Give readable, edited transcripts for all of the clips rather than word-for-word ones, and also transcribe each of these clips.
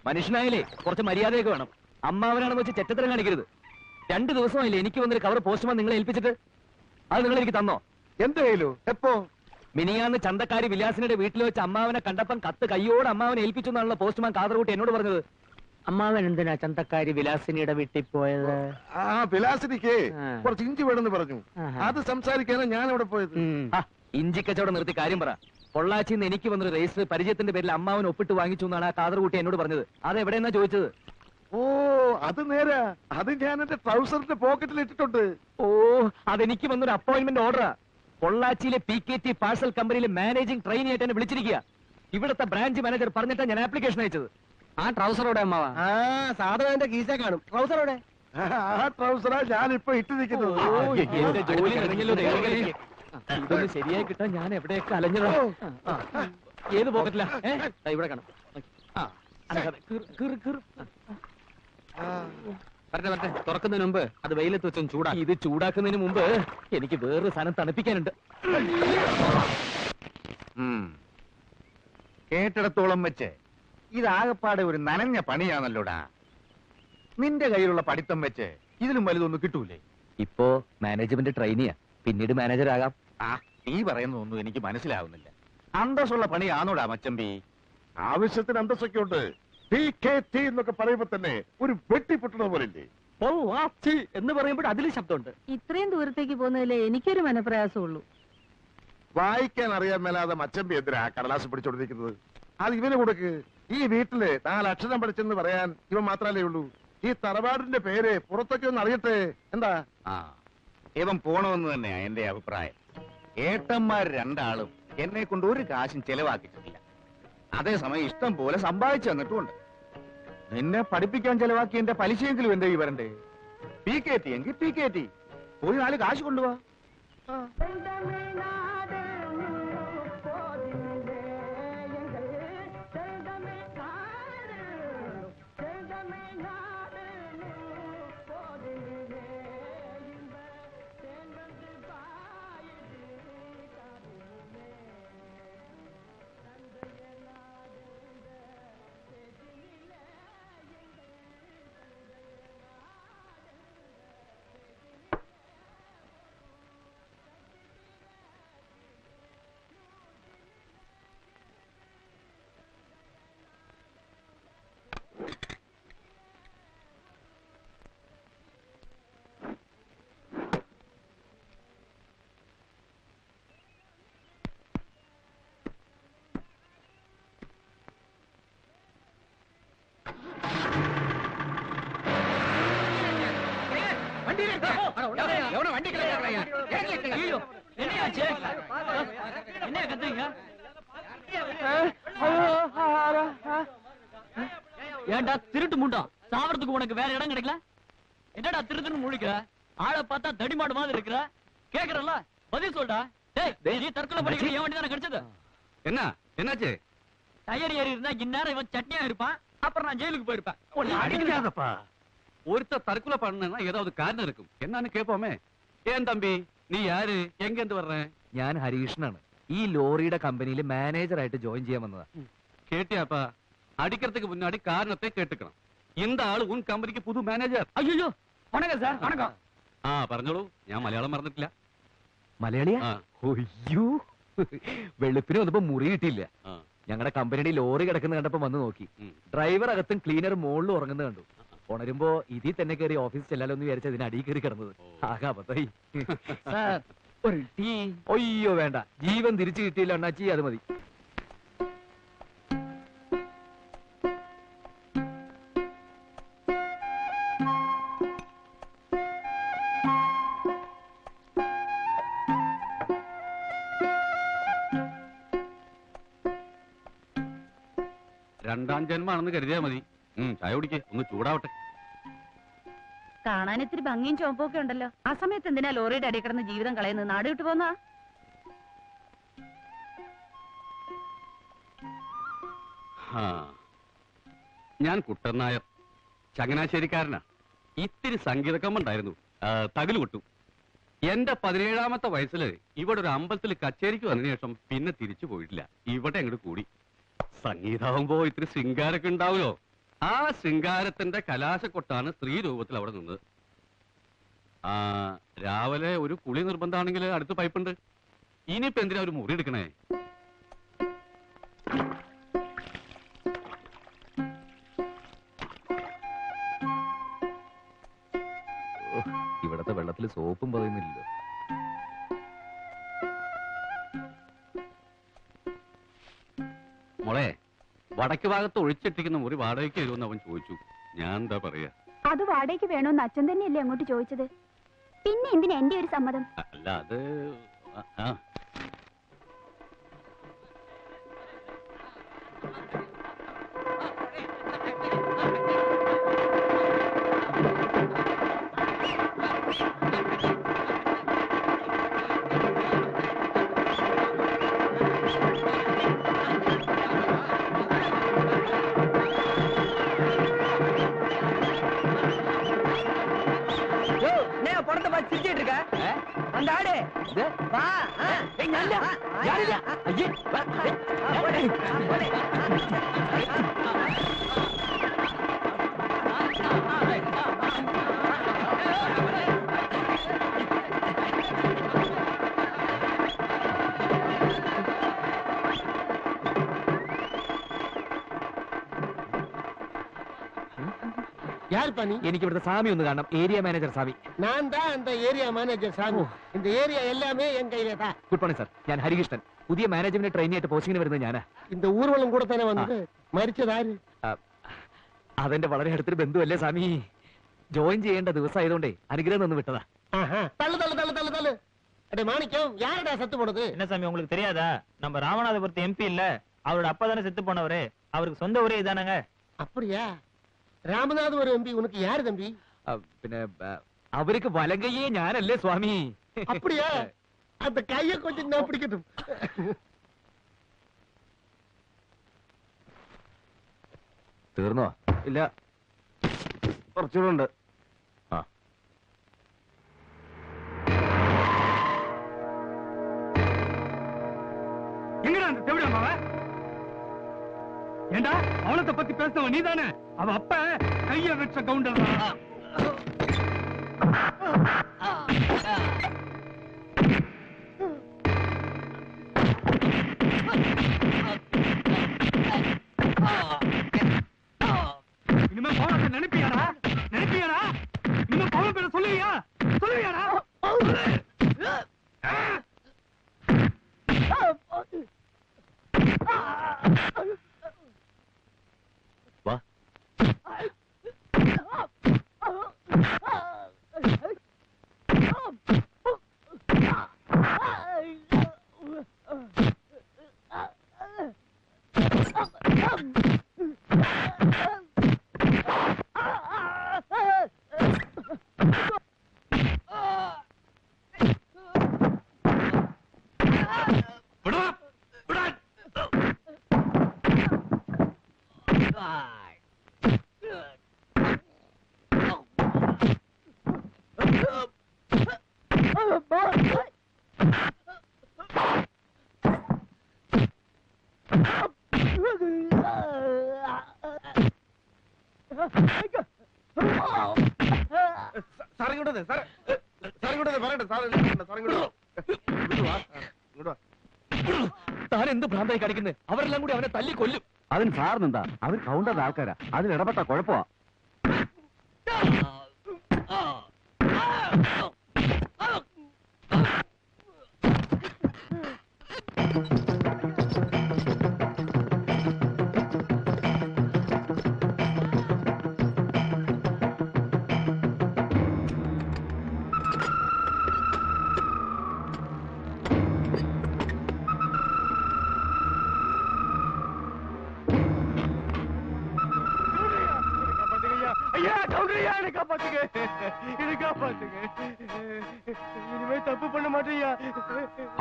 മനുഷ്യനായാലേ കുറച്ച് മര്യാദയൊക്കെ വേണം. അമ്മാവനാണെന്ന് വെച്ച് ചെറ്റത്തരം കാണിക്കരുത്. 2 ദിവസമായില്ലേ എനിക്ക് വന്നൊരു കവർ പോസ്റ്റ്മാൻ നിങ്ങളെ ഏൽപ്പിച്ചിട്ട്? അത് നിങ്ങൾ എനിക്ക് തന്നോ? എന്തായാലും എപ്പോ? മിനിയാന്ന് ചന്തക്കാരി വിലാസിനുടെ വീട്ടിൽ വെച്ച് അമ്മാവനെ കണ്ടപ്പം കത്ത് കയ്യോട് അമ്മാവനെ ഏൽപ്പിച്ചു എന്നാണല്ലോ പോസ്റ്റ്മാൻ കാതർകൂട്ടി എന്നോട് പറഞ്ഞത്. അമ്മാവൻ എന്തിനാ ചന്തക്കാരി വിലാസിനിയുടെ വീട്ടിൽ പോയത്? ആ വിലാസിനിക്ക് കുറച്ച് ഇഞ്ചി വേണമെന്ന് പറഞ്ഞു. അത് സംസാരിക്കാനാണ് ഞാൻ അവിടെ പോയത്. ഇഞ്ചി കച്ചവടം നിർത്തി കാര്യം പറ. പൊള്ളാച്ചിന്ന് എനിക്ക് വന്നൊരു രജിസ്റ്റർ പരിചയത്തിന്റെ പേരിൽ അമ്മാവൻ ഒപ്പിട്ട് വാങ്ങിച്ചു എന്നാണ് ആ കാതർകൂട്ടി എന്നോട് പറഞ്ഞത്. അതെവിടെയെന്നാ ചോദിച്ചത്? ഓ അത് നേരാ. അത് ഞാൻ എന്റെ ട്രൗസറിന്റെ പോക്കറ്റിൽ ഇട്ടിട്ടുണ്ട്. ഓ അതെനിക്ക് വന്നൊരു അപ്പോയിന്റ്മെന്റ് ഓർഡറാ. പൊള്ളാച്ചിയിലെ PKT പാഴ്സൽ കമ്പനിയിലെ മാനേജിംഗ് ട്രെയിനി ആയിട്ട് എന്നെ വിളിച്ചിരിക്കുക. ഇവിടുത്തെ ബ്രാഞ്ച് മാനേജർ പറഞ്ഞിട്ടാണ് ഞാൻ ആപ്ലിക്കേഷൻ അയച്ചത്. ആ ട്രൗസറോടെ അമ്മാവ? സാധനം എന്റെ കീസേ കാണും. ട്രൗസറോടെ? ആ ട്രൗസറാ ഞാനിപ്പോ ഇട്ടിരിക്കുന്നത്. എന്റെ ജോലി കഴിഞ്ഞല്ലോ. ഇതൊന്ന് ശരിയായി കിട്ടാൻ ഞാൻ എവിടെയൊക്കെ അലഞ്ഞതാ. ഏത് പോക്കറ്റിലാ? ഇവിടെ കാണും. തുറക്കുന്നതിന് മുമ്പ് അത് വെയിലത്ത് വെച്ചും ചൂടാ. ഇത് ചൂടാക്കുന്നതിന് മുമ്പ് എനിക്ക് വേറൊരു സാധനം തണുപ്പിക്കാനുണ്ട്. കേട്ടിടത്തോളം വെച്ച് ഇതാകപ്പാടെ ഒരു നനഞ്ഞ പണിയാണല്ലോടാ. നിന്റെ കയ്യിലുള്ള പഠിത്തം വെച്ച് ഇതിലും വലുതൊന്നും കിട്ടൂലേ? ഇപ്പോ മാനേജ്മെന്റ് ട്രെയിനിയാ, പിന്നീട് മാനേജർ ആകാം. ആ നീ പറയുന്നതൊന്നും എനിക്ക് മനസ്സിലാവുന്നില്ല. അന്തസ്സുള്ള പണിയാണോടാ മച്ചമ്പി? ആവശ്യത്തിന് അന്തസ്സൊക്കെ ഉണ്ട്. PKT എന്നൊക്കെ പറയുമ്പോ തന്നെ ഒരു വെട്ടിപ്പൊട്ടണ പോലില്ലേ? എന്ന് പറയുമ്പോൾ അതിലും ശബ്ദമുണ്ട്. ഇത്രയും ദൂരത്തേക്ക് പോകുന്നതിലേ എനിക്കൊരു മനപ്രയാസമുള്ളൂ. വായിക്കാൻ അറിയാൻ മേലാതെ മച്ചമ്പി എന്തിനാ കടലാസ് പിടിച്ചോണ്ടിരിക്കുന്നത്? അത് ഇവന് കൊടുക്ക്. ഈ വീട്ടില് 4 അക്ഷരം പഠിച്ചെന്ന് പറയാൻ ഇവൻ മാത്രല്ലേ ഉള്ളൂ. ഈ തറവാടിന്റെ പേര് പുറത്തൊക്കെ ഒന്ന് അറിയട്ടെ. എന്താ? ആ ഇവൻ പോണമെന്ന് തന്നെയാ എന്റെ അഭിപ്രായം. ഏട്ടന്മാർ 2 ആളും എന്നെ കൊണ്ട് ഒരു കാശും ചെലവാക്കിയിട്ടില്ല. അതേസമയം ഇഷ്ടം പോലെ സമ്പാദിച്ചു തന്നിട്ടുമുണ്ട്. നിന്നെ പഠിപ്പിക്കാൻ ചെലവാക്കി എന്റെ പലിശയെങ്കിലും എന്റെ ഈ വരണ്ടേ? PKT എങ്കിൽ PKT പോയി 4 കാശ് കൊണ്ടുപോവാ. ஏண்டா திருட்டு முண்டா, சாவறதுக்கு உனக்கு வேற இடம் கிடைக்கல? என்னடா திருட்டுன்னு முழிக்கிற? ஆளை பார்த்தா தடிமாடு மாதிரி இருக்கிற. கேக்குறல்ல, பதில் சொல்டா. டேய், நீ தற்கொலை பண்ணிக்கிற என் வண்டி தானே கிடைச்சது? என்ன என்னாச்சு? டயர் ஏறி இருந்தா இந்நேரம் இவன் சட்னியா இருப்பான். அப்புறம் நான் ஜெயிலுக்கு போயிருப்பேன். அடிக்காதப்பா. ஒருத்த தற்கொலை பண்ணா ஏதாவது காரணம் இருக்கும். என்னன்னு கேட்போமே. ஏன் தம்பி, நீ யாரு, எங்க இருந்து வர்ற? ഞാൻ ഹരീഷനാണ്. ഈ ലോറിയുടെ കമ്പനിയിൽ മാനേജറായിട്ട് ജോയിൻ ചെയ്യാൻ വന്നതാ. கேட்டியாப்பா? அடிக்கிறதுக்கு முன்னாடி காரணத்தை கேட்டுக்கணும். இந்த ஆளு உன் கம்பெனிக்கு புது மேனேஜர். ஐயோ, வணக்கம் சார். வணக்கம். ആ പറഞ്ഞോളൂ, ഞാൻ മലയാളം മറന്നിട്ടില്ല. മലയാളിയാ? ഒയ്യോ, വെളുപ്പിന് വന്നപ്പോ മുറി കിട്ടിയില്ല. ഞങ്ങളുടെ കമ്പനിയുടെ ലോറി കിടക്കുന്ന കണ്ടപ്പോ വന്ന് നോക്കി. ഡ്രൈവർ അകത്തും ക്ലീനർ മുകളിലും ഉറങ്ങുന്നത് കണ്ടു. ഉണരുമ്പോ ഇതിൽ തന്നെ കയറി ഓഫീസ് ചെല്ലാലോ എന്ന് വിചാരിച്ച അതിന് അടിയിൽ കയറി കിടന്നത്. ആകെ അബദ്ധായി. ഒരു ടീ? ഒയ്യോ വേണ്ട, ജീവൻ തിരിച്ചു കിട്ടിയില്ല അണ്ണാച്ചി, അത് മതി. രണ്ടാം ജന്മാണെന്ന് കരുതിയാ മതി. ചായ കുടിക്കേ, ഒന്ന് ചൂടാവട്ടെ. കാണാൻ ഇത്തിരി ഭംഗിയും ചുവപ്പൊക്കെ ഉണ്ടല്ലോ. ആ സമയത്ത് എന്തിനാ ലോറിയുടെ അടിയിൽ കിടന്ന് ജീവിതം കളയുന്നത്? നാട് വിട്ടു പോന്നാ? ഞാൻ കുട്ടൻ നായർ, ചങ്ങനാശ്ശേരിക്കാരനാ. ഇത്തിരി സംഗീതക്കമ്പുണ്ടായിരുന്നു, തകില് കൊട്ടു. എന്റെ 17ാമത്തെ വയസ്സില് ഇവിടെ ഒരു അമ്പലത്തിൽ കച്ചേരിക്ക് വന്നതിന് ശേഷം പിന്നെ തിരിച്ചു പോയിട്ടില്ല. ഇവിടെ അങ്ങോട്ട് കൂടി. സംഗീതാവുമ്പോ ഇത്തിരി ശൃംഗാരൊക്കെ ഉണ്ടാവുമല്ലോ. ആ ശൃംഗാരത്തിന്റെ കലാശക്കൊട്ടാണ് സ്ത്രീ രൂപത്തിൽ അവിടെ നിന്നത്. ആ രാവിലെ ഒരു കുളി നിർബന്ധമാണെങ്കിൽ അടുത്ത് പൈപ്പുണ്ട്. ഇനിയിപ്പോ എന്തിനാ ഒരു മുറി എടുക്കണേ? ഇവിടത്തെ വെള്ളത്തിൽ സോപ്പും പതയുന്നില്ലല്ലോ. മോളെ, വടക്ക് ഭാഗത്ത് ഒഴിച്ചിട്ടിരിക്കുന്ന മുറി വാടകയ്ക്ക് തരുമെന്ന് അവൻ ചോദിച്ചു. ഞാൻ എന്താ പറയാ? അത് വാടകയ്ക്ക് വേണോന്ന് അച്ഛൻ തന്നെയല്ലേ അങ്ങോട്ട് ചോദിച്ചത്. പിന്നെ എന്തിനാ എന്റെ ഒരു സമ്മതം? അല്ല അത് ആ படத்தை பார்த்து சிரிச்சிட்டு இருக்க அந்த ஆடு வா யார் பண்ணி? എനിക്ക് ഇവിടുത്തെ സ്വാമി ഒന്ന് കാണണം. ഏരിയ മാനേജർ സ്വാമി. நான் தான் அந்த ஏரியா மேனேஜர் சாமி. இந்த ஏரியா எல்லாமே என் கையில தான். Good morning sir. ഞാൻ ഹരികൃഷ്ണൻ. പുതിയ മാനേജ്മെന്റ് ട്രെയിനി ആയിട്ട് പോസ്റ്റിംഗിന് വരുന്നത് ഞാനാ. இந்த ஊர்வலம் கூட தானே வந்தது. മരിച്ചതാര്? അതെന്റെ വളരെ അടുത്തൊരു ബന്ധുവല്ലേ സ്വാമി. ജോയിൻ ചെയ്യേണ്ട ദിവസം ആയതുകൊണ്ടേ അനുഗ്രഹം നിന്ന് വിട്ടതാ. தள்ளு தள்ளு தள்ளு தள்ளு தள்ளு. அடே மாணிக்கம், யாரடா செத்து போனது? என்ன சாமி உங்களுக்கு தெரியாதா? நம்ம ராமநாதபுரத்து எம்பி இல்ல, அவரோட அப்பா தானே செத்து போனவரு. அவருக்கு சொந்த ஊரே இதானங்க. அப்படியா? ராமநாதபுரம் எம்பி உனக்கு யாரு தம்பி? പിന്നെ അവർക്ക് വലങ്കയ്യേ ഞാനല്ലേ സ്വാമി. அப்படியா? அந்த கைய கொஞ்சம் நான் பிடிக்கட்டும். തീർന്നോ? ഇല്ല, കുറച്ചുകൂടെ. ആ எங்கடா அந்த தேவடியா மாவ? ஏண்டா அவளத்தை பத்தி பேசுனவன் நீதானே? அவ அப்ப கைய வெச்ச கவுண்டர். இனிமே பவுனத்தை நினைப்பியாடா? நினைப்பியாடா? இனிமே பவுன பேர சொல்லுவியா? சொல்லுவியாடா? വാ. താൻ എന്ത് ഭ്രാന്തായി കാണിക്കുന്നത്? അവരെല്ലാം കൂടി അവനെ തല്ലി കൊല്ലും. അതിന് സാറിനെന്താ? അവർ കൗണ്ടറിന്റെ ആൾക്കാരാ. അതിൽ ഇടപെട്ട കുഴപ്പമാ.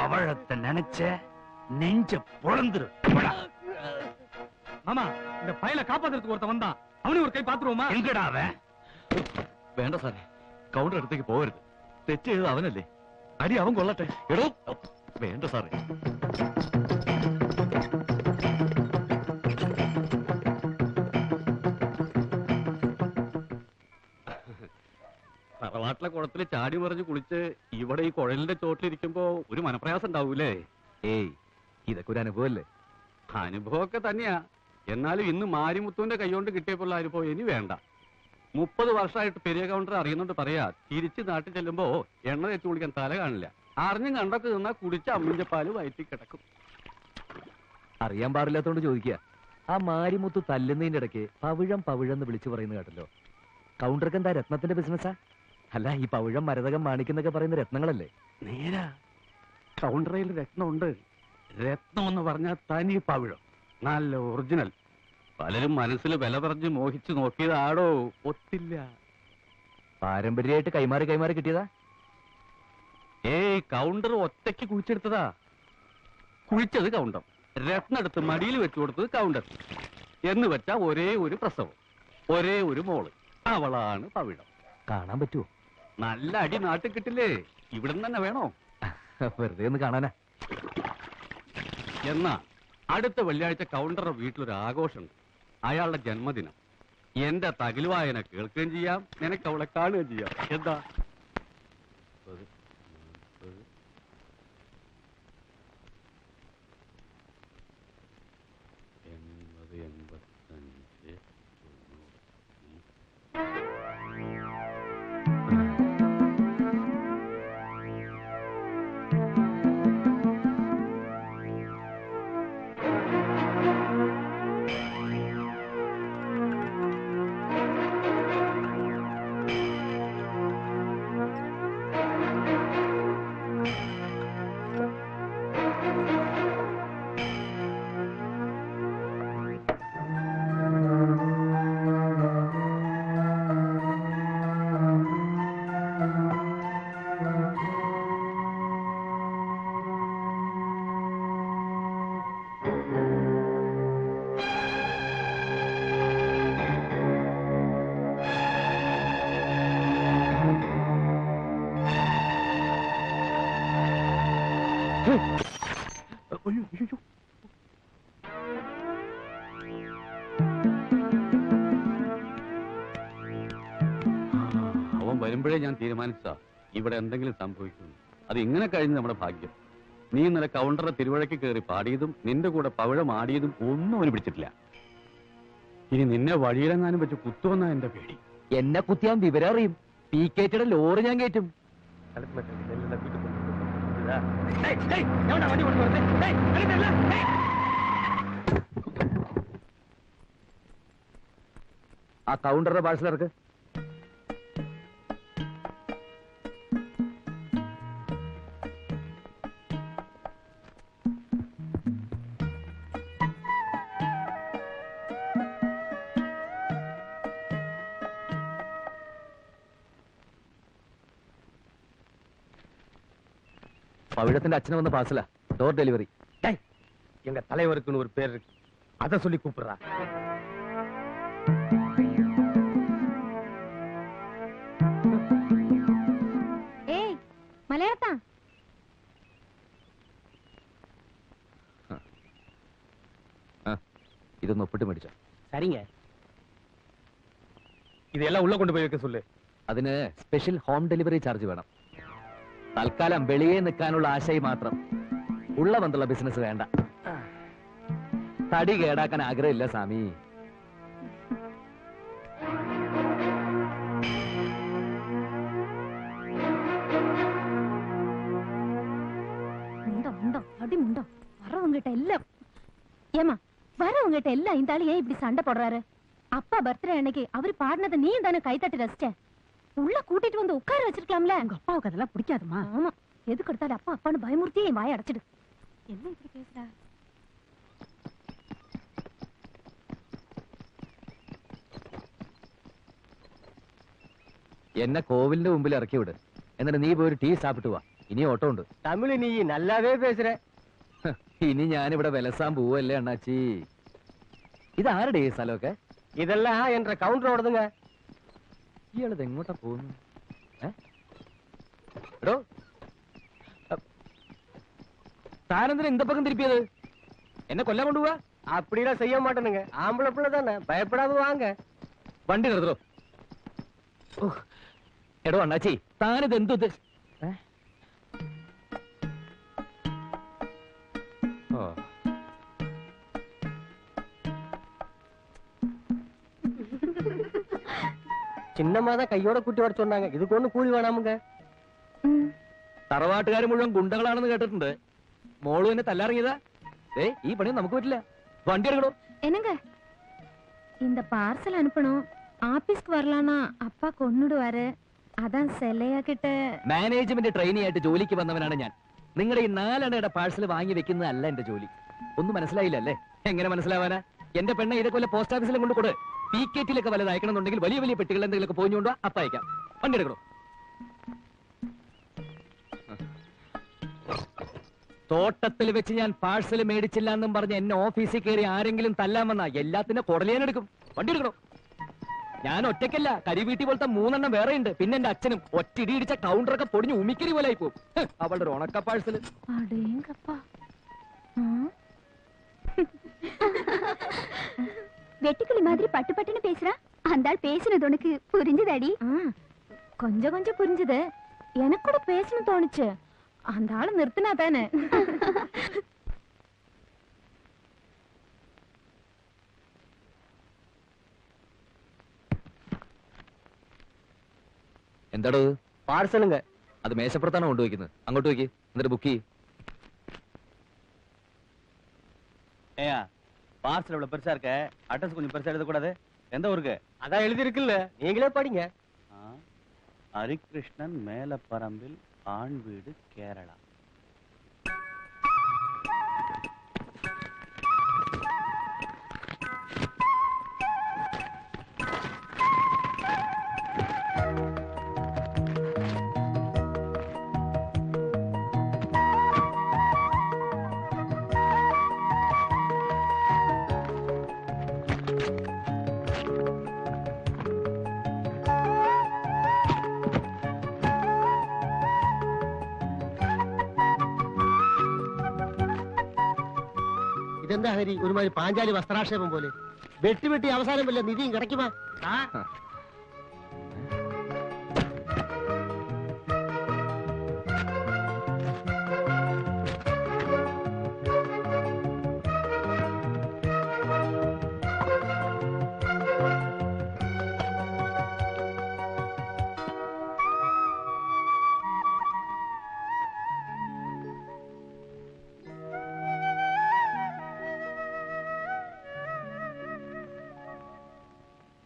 அவழத்தை நினைச்ச நெஞ்ச பொழந்துரு. மாமா, இந்த பையல காப்பாத்துறதுக்கு ஒருத்த வந்தான். அவனு ஒரு கை பாத்துருவோமா? எங்கடா அவன்? വേണ്ട സാറേ, കൗണ്ടർ അടുത്തേക്ക് പോകരുത്. തെറ്റ് ചെയ്തത് അവനല്ലേ. അടി അവൻ കൊള്ളട്ടെ. എടോ വേണ്ട സാറേ. തറവാട്ടിലെ കുളത്തിൽ ചാടി മറിഞ്ഞ് കുളിച്ച് ഇവിടെ ഈ കുഴലിന്റെ ചോട്ടിലിരിക്കുമ്പോ ഒരു മനപ്രയാസം ഉണ്ടാവൂലേ? ഏയ്, ഇതൊക്കെ ഒരു അനുഭവല്ലേ? അനുഭവമൊക്കെ തന്നെയാ. എന്നാലും ഇന്ന് മാരിമുത്തുവിന്റെ കൈകൊണ്ട് കിട്ടിയപ്പോൾ അനുഭവം ഇനി വേണ്ട. 30 വർഷമായിട്ട് പെരിയ കൗണ്ടർ അറിയുന്നുണ്ട് പറയാ, തിരിച്ച് നാട്ടിൽ ചെല്ലുമ്പോ എണ്ണ തേച്ച് കുളിക്കാൻ തല കാണില്ല. അറിഞ്ഞും കണ്ടൊക്കെ നിന്നാ കുടിച്ച അമ്മിന്റെ പാല് വയറ്റി കിടക്കും. അറിയാൻ പാടില്ലാത്തോണ്ട് ചോദിക്കുക. ആ മാരിമുത്ത് തല്ലുന്നതിന്റെ ഇടയ്ക്ക് പവിഴം പവിഴം വിളിച്ചു പറയുന്നത് കേട്ടല്ലോ. കൗണ്ടർക്ക് എന്താ രത്നത്തിന്റെ ബിസിനസ്സാ? അല്ല, ഈ പവിഴം മരതകം മാണിക്കുന്നൊക്കെ പറയുന്ന രത്നങ്ങളല്ലേ? നേരാ, കൗണ്ടറയിൽ രത്നമുണ്ട്. രത്നം എന്ന് പറഞ്ഞാൽ തനി പവിഴം, നല്ല ഒറിജിനൽ. പലരും മനസ്സിൽ വില പറഞ്ഞ് മോഹിച്ചു നോക്കിയതാടോ, ഒത്തില്ല. പാരമ്പര്യമായിട്ട് കൈമാറി കൈമാറി കിട്ടിയതാ? ഏയ്, കൗണ്ടർ ഒറ്റയ്ക്ക് കുഴിച്ചെടുത്തതാ. കുഴിച്ചത് കൗണ്ടർ, രത്നം എടുത്ത് മടിയിൽ വെച്ചു കൊടുത്തത് കൗണ്ടർ. എന്ന് വെച്ചാ ഒരേ ഒരു പ്രസവം, ഒരേ ഒരു മോള്, അവളാണ് പവിഴം. കാണാൻ പറ്റുമോ? നല്ല അടി നാട്ടിൽ കിട്ടില്ലേ? ഇവിടുന്ന് തന്നെ വേണോ? വെറുതെ ഒന്ന് കാണാനാ. എന്നാ അടുത്ത വെള്ളിയാഴ്ച കൗണ്ടറുടെ വീട്ടിലൊരു ആഘോഷമുണ്ട്. അയാളുടെ ജന്മദിനം. എന്റെ തകിൽവായന കേൾക്കുകയും ചെയ്യാം, നിനക്ക് അവളെ കാണുകയും ചെയ്യാം. എന്താ? അവൻ വരുമ്പോഴേ ഞാൻ തീരുമാനിച്ചാ ഇവിടെ എന്തെങ്കിലും സംഭവിക്കുന്നു. അത് ഇങ്ങനെ കഴിഞ്ഞ് നമ്മുടെ ഭാഗ്യം. നീ ഇന്നലെ കൗണ്ടറെ തിരുവഴയ്ക്ക് കയറി പാടിയതും നിന്റെ കൂടെ പവിഴം ആടിയതും ഒന്നും അവന് പിടിച്ചിട്ടില്ല. ഇനി നിന്നെ വഴിയിലെങ്ങാനും വെച്ച് കുത്തുവെന്നാ എന്റെ പേടി. എന്നെ കുത്തിയാൻ വിവരം അറിയും. പി കേറ്റയുടെ ലോറി ഞാൻ കയറ്റും. ആ കൗണ്ടറുടെ പാഴ്സൽ ഇറക്ക്. பவிழத்தின் அச்சனை வந்த பாசல டோர் டெலிவரி. எங்க தலைவருக்குன்னு ஒரு பேர் இருக்கு, அதை சொல்லி கூப்பிடுறா. ஏய் மலையாளத்தா, ഇതൊന്ന് ഒപ്പിട്ട് മേടിച്ചോ. சரிங்க, இதெல்லாம் உள்ள கொண்டு போய் வைக்க சொல்லு. അതിന് സ്പെഷ്യൽ ഹോം ഡെലിവറി ചാർജ് വേണം. തൽക്കാലം വെളിയെ നിൽക്കാനുള്ള ആശയം മാത്രം. ഉള്ള ബന്ധുള്ള ബിസിനസ് വേണ്ട. തടി കേടാക്കാൻ ആഗ്രഹമില്ല സ്വാമി. அடிமுண்டோ வரவங்கிட்ட எல்லாம் ஏமா வரவங்கிட்ட எல்லாம் இந்த ஆளு ஏன் இப்படி சண்டை போடுறாரு? அப்பா பர்த்டே அன்னைக்கு அவரு பாடினதை நீயும் தானே கை தட்டி ரசிச்ச. உள்ள கூட்டிட்டு வந்து உட்கார வச்சிருக்கலாம்ல. உங்க அப்பாவுக்கு அதெல்லாம் பிடிக்காதுமா. ஆமா, எதுக்கு எடுத்தாலும் அப்பா அப்பான்னு பயமுறுத்தி என் வாயை அடைச்சிடு. என்ன இப்படி பேசுற? എന്നെ കോവിലിന്റെ മുമ്പിൽ ഇറക്കി വിട്. എന്നിട്ട് നീ പോയി ഒരു ടീ സാപ്പിട്ട് വാ. ഇനി ഓട്ടോ ഉണ്ട്. தமிழ் நீ நல்லாவே பேசுற. ഇനി ഞാനിവിടെ വിലസാൻ പോവല്ലേ അണ്ണാച്ചി. ഇതാരുടെ ഈ സ്ഥലമൊക്കെ? இதெல்லாம் என்ற கவுண்டரோடதுங்க. ഇയാളിത് എങ്ങോട്ടാ പോകുന്നു? എടോ, താനെന്തിനാ இந்த பக்கம் திருப்பிയത്? എന്നെ കൊല്ലാൻ കൊണ്ടുപോവാ? அப்படிலாம் செய்ய மாட்டேனுங்க, ஆம்பளை பிள்ளை தானே, பயப்படாம வாங்க. വണ്ടി നിർത്തോ. എടോ അണ്ണാച്ചി താനിത് എന്തു சின்னம்மா கையோட கூட்டி வர சொன்னாங்க இதுக்கு ஒண்ணு கூலி வேணாமுங்க തറവാട്ടുകാർ മുഴുവൻ ഗുണ്ടകളാണെന്ന് കേട്ടിട്ടുണ്ട്. മോള് എന്നെ തല്ലാറിയതാ. ഈ പണി നമുക്ക് പറ്റില്ല. വണ്ടി എടുക്കണോ? என்னங்க இந்த பார்சல் அனுப்பணும். ஆபீஸ்க்கு வரலானா அப்பா கொன்னுடுவாரு. அதான் செல்லையாக்கிட்ட മാനേജ്മെന്റ് ട്രെയിനി ആയിട്ട് ജോലിക്ക് വന്നവനാണ് ഞാൻ. നിങ്ങളുടെ ഈ 4 അണയുടെ പാഴ്സൽ വാങ്ങി വെക്കുന്നതല്ല എന്റെ ജോലി. ഒന്നും മനസ്സിലായില്ല അല്ലേ? എങ്ങനെ മനസ്സിലാവാനാ? എന്റെ പെണ്ണ ഇതൊക്കെ പോസ്റ്റ് ഓഫീസിലും കൊണ്ട് കൊടു. PKT-ലൊക്കെ വല്ലത് അയക്കണമെന്നുണ്ടെങ്കിൽ വലിയ വലിയ പെട്ടികൾ എന്തെങ്കിലുമൊക്കെ പോയിക്കൊണ്ടോ അപ്പ അയക്കാം. വണ്ടി എടുക്കണോ? തോട്ടത്തിൽ വെച്ച് ഞാൻ പാഴ്സൽ മേടിച്ചില്ല എന്നും പറഞ്ഞ് എന്നെ ഓഫീസിൽ കയറി ആരെങ്കിലും തല്ലാൻ വന്നാ എല്ലാത്തിനും കുടലേനെടുക്കും. വണ്ടി എടുക്കണോ? ഞാൻ ഒറ്റയ്ക്കല്ല, കരിവീട്ടി പോലത്തെ 3 എണ്ണം വേറെ ഉണ്ട്. പിന്നെ എന്റെ അച്ഛനും ഒറ്റയിടി ഇടിച്ച കൗണ്ടറൊക്കെ പൊടിഞ്ഞ് ഉമിക്കരി പോലെ ആയി പോകും. അവളുടെ ഒരു ഉണക്ക പാഴ്സല്. வெட்டுக்கிளி மாதிரி பட்டு பட்டுன்னு பேசுறா. அந்த ஆள் பேசினது உனக்கு புரிஞ்சுதாடி? கொஞ்சம் கொஞ்சம் புரிஞ்சுது. எனக்கு கூட பேசணும் தோணுச்சு. அந்த ஆளு நிறுத்தினா தானே. എന്താടോ? பார்சலுங்க. അത് മേശപ്പുറത്താണോ കൊണ്ടുവയ്ക്കുന്നത്? അങ്ങോട്ട് വയ്ക്ക്, എന്നിട്ട് ബുക്ക് ചെയ്യ്. ஏயா பார்சல் இவ்வளவு பெருசா இருக்க, அட்ரஸ் கொஞ்சம் பெருசா எழுதக்கூடாது? எந்த ஊருக்கு? அதான் எழுதி இருக்குல்ல, நீங்களே படிங்க. ஹரிகிருஷ்ணன் மேலப்பரம்பில் ஆண் வீடு கேரளா. ഇതെന്താ ഹരി, ഒരുമാതിരി പാഞ്ചാലി വസ്ത്രാക്ഷേപം പോലെ വെട്ടി വെട്ടി അവസാനം വല്ല നിധിയും കിടക്കുമാ?